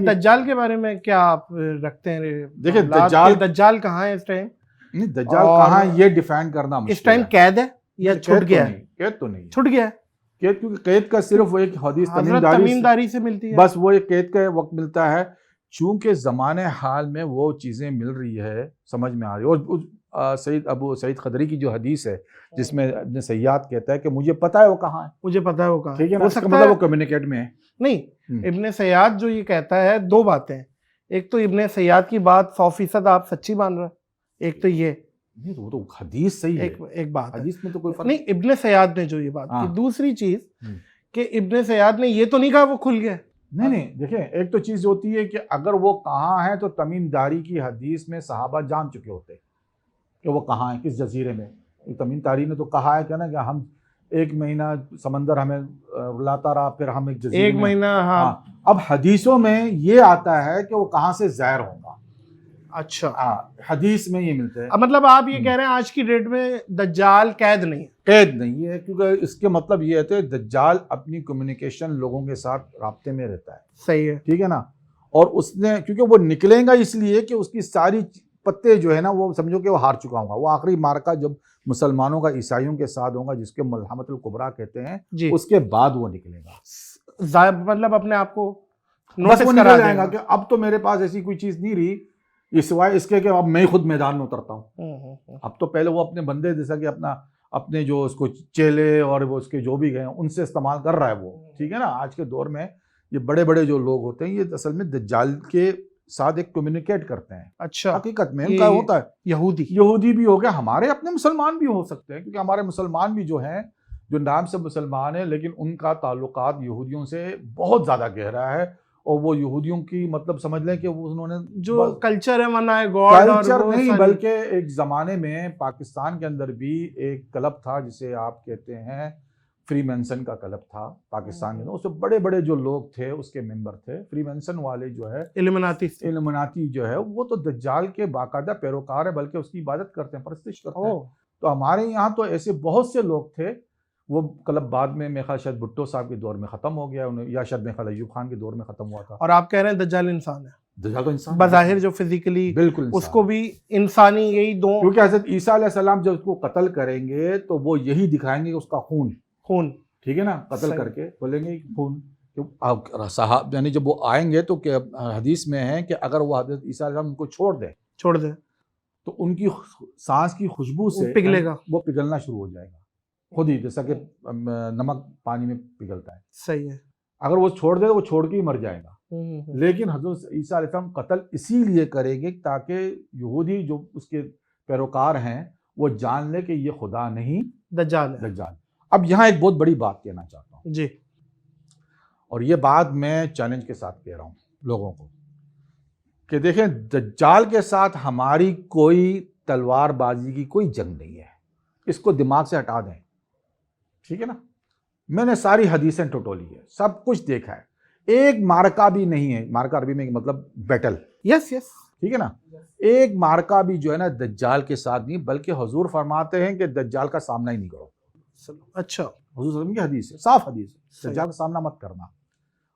دجال کے بارے میں کیا آپ رکھتے ہیں؟ دیکھیں دجال کہاں ہے اس ٹائم؟ نہیں دجال کہاں ہے یہ ڈیفائن کرنا مشکل ہے. اس ٹائم قید ہے یا چھٹ گیا ہے؟ قید تو نہیں چھٹ گیا ہے. قید کیونکہ قید کا صرف وہ ایک حدیث تمیم داری سے ملتی ہے، بس وہ ایک قید کا وقت ملتا ہے. چونکہ زمانے حال میں وہ چیزیں مل رہی ہے سمجھ میں آ رہی ہے. اور ابو سعید خدری کی جو حدیث ہے جس میں ابن سیاد کہتا ہے کہ مجھے پتا ہے وہ کہاں ہے، مجھے پتا ہے وہ کہاں ہے. ٹھیک ہے نا، اس کا مطلب وہ کمیونیکیٹ میں ہے. نہیں، ابن سیاد جو یہ کہتا ہے دو باتیں، ایک تو ابن سیاد کی بات 100% آپ سچی مان رہے، ایک تو یہ وہ تو حدیث صحیح ہے، ایک بات حدیث میں تو کوئی فرق نہیں. ابن سیاد نے جو یہ بات کی. دوسری چیز کہ ابن سیاد نے یہ تو نہیں کہا وہ کھل گیا. نہیں دیکھیں ایک تو چیز ہوتی ہے کہ اگر وہ کہاں ہے تو تمیم داری کی حدیث میں صحابہ جان چکے ہوتے کہ وہ کہاں ہے، کس جزیرے میں. تمیم داری نے تو کہا ہے کہ نا کہ ہم 1 مہینہ سمندر ہمیں رلاتا رہا، پھر ہم ایک جزیرے 1 مہینہ. ہاں اب حدیثوں میں یہ آتا ہے کہ وہ کہاں سے ظاہر ہوگا. اچھا حدیث میں یہ ملتا ہے. مطلب آپ یہ کہہ رہے ہیں آج کی ڈیٹ میں دجال قید نہیں ہے؟ قید نہیں ہے، کیونکہ اس کے مطلب یہ ہے کہ دجال اپنی کمیونیکیشن لوگوں کے ساتھ رابطے میں رہتا ہے. صحیح ہے، ٹھیک ہے نا. اور اس نے کیونکہ وہ نکلے گا اس لیے کہ اس کی ساری پتے جو ہے نا وہ سمجھو کہ وہ ہار چکا ہوگا. وہ آخری مارکا جب مسلمانوں کا عیسائیوں کے ساتھ ہوگا جس کے ملحمت الکبریٰ کہتے ہیں جی، اس کے بعد وہ نکلے گا. مطلب اپنے آپ کو بس وہ نکل جائے گا کہ اب تو میرے پاس ایسی کوئی چیز نہیں رہی سوائے اس کے کہ اب میں خود میدان میں اترتا ہوں. اب تو پہلے وہ اپنے بندے جیسا کہ اپنے جو اس کو چیلے اور وہ اس کے جو بھی گئے ہیں ان سے استعمال کر رہا ہے وہ. ٹھیک ہے نا. آج کے دور میں یہ بڑے بڑے جو لوگ ہوتے ہیں یہ اصل میں دجال کے ساتھ ایک کمیونیکیٹ کرتے ہیں. اچھا، حقیقت میں ان کا ہوتا ہے یہودی بھی ہو گیا، ہمارے اپنے مسلمان بھی ہو سکتے ہیں کیونکہ ہمارے مسلمان بھی جو ہیں جو نام سے مسلمان ہیں لیکن ان کا تعلقات یہودیوں سے بہت زیادہ گہرا ہے. اور وہ یہودیوں کی مطلب سمجھ لیں کہ انہوں نے جو کلچر ہے منع ہے گاڈ کلچر نہیں بلکہ ایک زمانے میں پاکستان کے اندر بھی ایک کلب تھا جسے آپ کہتے ہیں فری مینسن کا کلب تھا پاکستان میں. اس سے بڑے بڑے جو لوگ تھے اس کے ممبر تھے. فری مینسن والے جو ہے علمناتی جو ہے وہ تو دجال کے باقاعدہ پیروکار ہے بلکہ اس کی عبادت کرتے ہیں، پرستش کرتے ہیں. تو ہمارے یہاں تو ایسے بہت سے لوگ تھے. وہ کلب بعد میں میرے خیال شاید بھٹو صاحب کے دور میں ختم ہو گیا یا شاید میرے خیال ایوب خان کے دور میں ختم ہوا تھا. اور آپ کہہ رہے ہیں دجال انسان ہے؟ دجال تو انسان بظاہر جو فزیکلی بالکل اس کو بھی انسانی یہی دو، کیونکہ حضرت عیسیٰ علیہ السلام جب اس کو قتل کریں گے تو وہ یہی دکھائیں گے اس کا خون ٹھیک ہے نا قتل کر کے بولیں گے خون. صاحب یعنی جب وہ آئیں گے تو حدیث میں ہے کہ اگر وہ حضرت عیسیٰ علیہ السلام ان کو چھوڑ دے تو ان کی سانس کی خوشبو سے پگھلے گا، وہ پگھلنا شروع ہو جائے گا خود ہی، جیسا کہ نمک پانی میں پگھلتا ہے. صحیح ہے. اگر وہ چھوڑ دے تو وہ چھوڑ کے ہی مر جائے گا. لیکن حضرت عیسیٰ علیہ السلام قتل اسی لیے کریں گے تاکہ یہودی جو اس کے پیروکار ہیں وہ جان لے کہ یہ خدا نہیں دجال. اب یہاں ایک بہت بڑی بات کہنا چاہتا ہوں جی، اور یہ بات میں چیلنج کے ساتھ کہہ رہا ہوں لوگوں کو کہ دیکھیں دجال کے ساتھ ہماری کوئی تلوار بازی کی کوئی جنگ نہیں ہے. اس کو دماغ سے ہٹا دیں. ٹھیک ہے نا. میں نے ساری حدیثیں ٹٹولی ہے، سب کچھ دیکھا ہے. ایک مارکا بھی نہیں ہے، مارکا عربی میں مطلب بیٹل. یس ٹھیک ہے نا. ایک مارکا بھی جو ہے نا دجال کے ساتھ نہیں، بلکہ حضور فرماتے ہیں کہ دجال کا سامنا ہی نہیں کرو. اچھا، حضور صلی اللہ علیہ وسلم کی حدیث ہے، صاف حدیث ہے، دجال کا سامنا مت کرنا،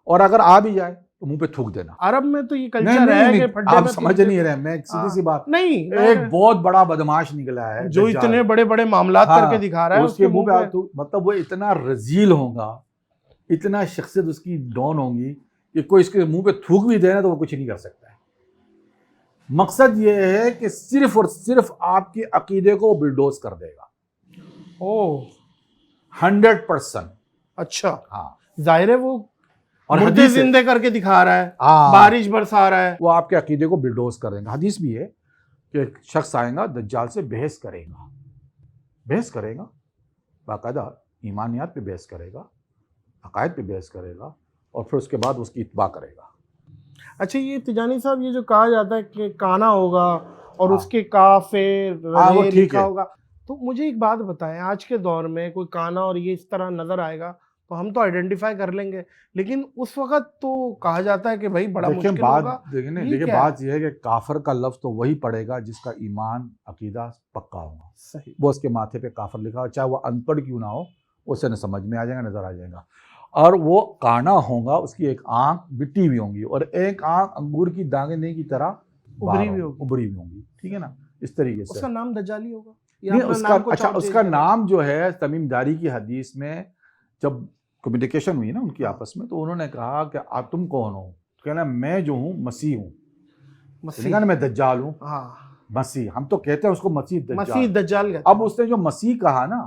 اور اگر آ بھی جائے تو منہ پہ تھوک دینا. عرب میں تو یہ کلچر ہے کہ پھڈے آپ سمجھ نہیں رہے. میں سیدھی سی بات نہیں، ایک بہت بڑا بدماش نکلا ہے جو اتنے بڑے بڑے معاملات کر کے دکھا رہا ہے اس کے منہ پہ مطلب وہ اتنا رذیل ہوگا، اتنا شخصیت اس کی ڈاؤن ہوگی کہ کوئی اس کے منہ پہ تھوک بھی دے نا تو وہ کچھ نہیں کر سکتا ہے. مقصد یہ ہے کہ صرف اور صرف آپ کے عقیدے کو بلڈوز کر دے گا. 100%. اچھا، ہاں ظاہر ہے وہ اور مردے زندہ کر کے دکھا رہا ہے، بارش برسا رہا ہے، وہ آپ کے عقیدے کو بلڈوز کر دے گا. حدیث بھی ہے کہ ایک شخص آئے گا دجال سے بحث کرے گا باقاعدہ ایمانیات پہ بحث کرے گا، عقائد پہ بحث کرے گا، اور پھر اس کے بعد اس کی اتباع کرے گا. اچھا، یہ تجانی صاحب یہ جو کہا جاتا ہے کہ کانا ہوگا اور اس کے کافے لکھا ہوگا، تو مجھے ایک بات بتائیں، آج کے دور میں کوئی کانا اور یہ اس طرح نظر آئے گا تو ہم تو آئیڈینٹیفائی کر لیں گے، لیکن اس وقت تو کہا جاتا ہے کہ بھائی بڑا مشکل ہوگا. دیکھیں بات یہ ہے کہ کافر کا لفظ تو وہی پڑے گا جس کا ایمان عقیدہ پکا ہوگا. صحیح. وہ اس کے ماتھے پہ کافر لکھا ہو، چاہے وہ ان پڑھ کیوں نہ ہو، اسے نہ سمجھ میں آ جائے گا، نظر آ جائے گا. اور وہ کانا ہوگا، اس کی ایک آنکھ بٹی ہوئی ہوں گی اور ایک آنکھ انگور کی دانے کی طرح ابری ہوئی ہوں گی، ٹھیک ہے نا، اس طریقے سے۔ اس کا نام دجالی ہوگا؟ نہیں اس کا نام جو ہے تمیم داری کی حدیث میں جب کمیونیکیشن ہوئی نا ان کی آپس میں، تو انہوں نے کہا کہ آپ تم کون ہو؟ کہنا میں جو ہوں مسیح ہوں، مسیح میں دجال ہوں، مسیح، ہم تو کہتے ہیں اس کو مسیح دجال۔ اب اس نے جو مسیح کہا نا،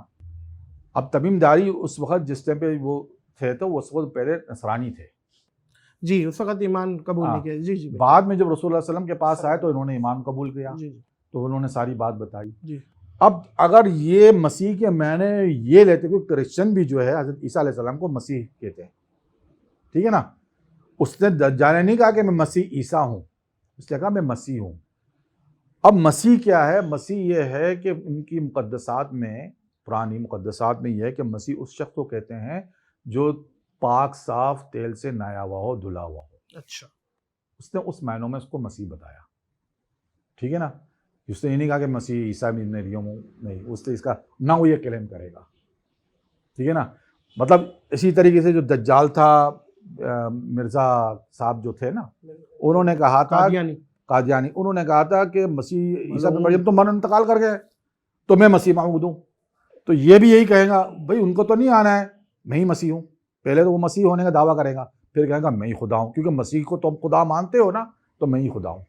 اب تمیم داری اس وقت جس ٹائم پہ وہ تھے تو اس وقت پہلے نصرانی تھے، جی، اس وقت ایمان قبول نہیں کیا، جی جی۔ بعد میں جب رسول اللہ علیہ وسلم کے پاس آئے تو انہوں نے ایمان قبول کیا، تو انہوں نے ساری بات بتائی۔ اب اگر یہ مسیح کے معنی یہ لیتے کہ کرسچن بھی جو ہے حضرت عیسیٰ علیہ السلام کو مسیح کہتے ہیں، ٹھیک ہے نا، اس نے دجال نے نہیں کہا کہ میں مسیح عیسیٰ ہوں، اس نے کہا میں مسیح ہوں۔ اب مسیح کیا ہے؟ مسیح یہ ہے کہ ان کی مقدسات میں، پرانی مقدسات میں یہ ہے کہ مسیح اس شخص کو کہتے ہیں جو پاک صاف تیل سے نہایا ہوا ہو، دھلا ہوا ہو۔ اچھا، اس نے اس معنوں میں اس کو مسیح بتایا، ٹھیک ہے نا۔ اس نے یہ نہیں کہا کہ مسیح عیسیٰ ابن مریم نہیں، اس نے اس کا نہ وہ یہ کلیم کرے گا، ٹھیک ہے نا۔ مطلب اسی طریقے سے جو دجال تھا، مرزا صاحب جو تھے نا، انہوں نے کہا تھا قادیانی، انہوں نے کہا تھا کہ مسیح عیسیٰ ابن مریم تو من انتقال کر گئے تو میں مسیح معبود ہوں، تو یہ بھی یہی کہے گا بھائی ان کو تو نہیں آنا ہے، میں ہی مسیح ہوں۔ پہلے تو وہ مسیح ہونے کا دعویٰ کرے گا، پھر کہے گا میں ہی خدا ہوں، کیونکہ مسیح کو تم خدا مانتے ہو نا، تو میں ہی خدا ہوں۔